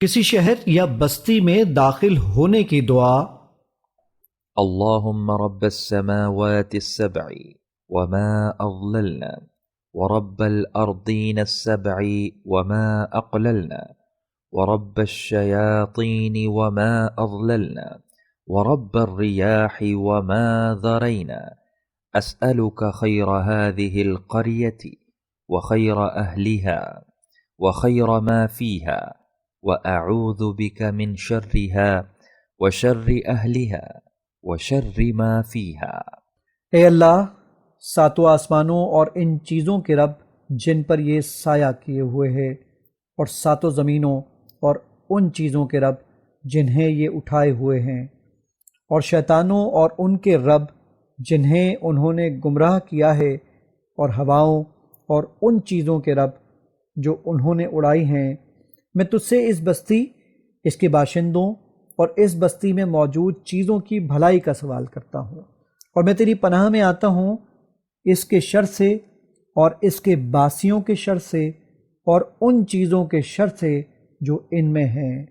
کسی شہر یا بستی میں داخل ہونے کی دعا۔ اللهم رب السماوات السبع وما أضللنا، ورب الأرضين السبع وما أقللنا، ورب الشياطين وما أضللنا، ورب الرياح وما ذرينا، أسألك خير هذه القرية وخير أهلها وخير ما فيها، وأعوذ بك من شرها وشر أهلها وشر ما فيها۔ اے اللہ، ساتوں آسمانوں اور ان چیزوں کے رب جن پر یہ سایہ کیے ہوئے ہے، اور ساتوں زمینوں اور ان چیزوں کے رب جنہیں یہ اٹھائے ہوئے ہیں، اور شیطانوں اور ان کے رب جنہیں انہوں نے گمراہ کیا ہے، اور ہواؤں اور ان چیزوں کے رب جو انہوں نے اڑائی ہیں۔ میں تجھ سے اس بستی، اس کے باشندوں اور اس بستی میں موجود چیزوں کی بھلائی کا سوال کرتا ہوں، اور میں تیری پناہ میں آتا ہوں اس کے شر سے اور اس کے باسیوں کے شر سے اور ان چیزوں کے شر سے جو ان میں ہیں۔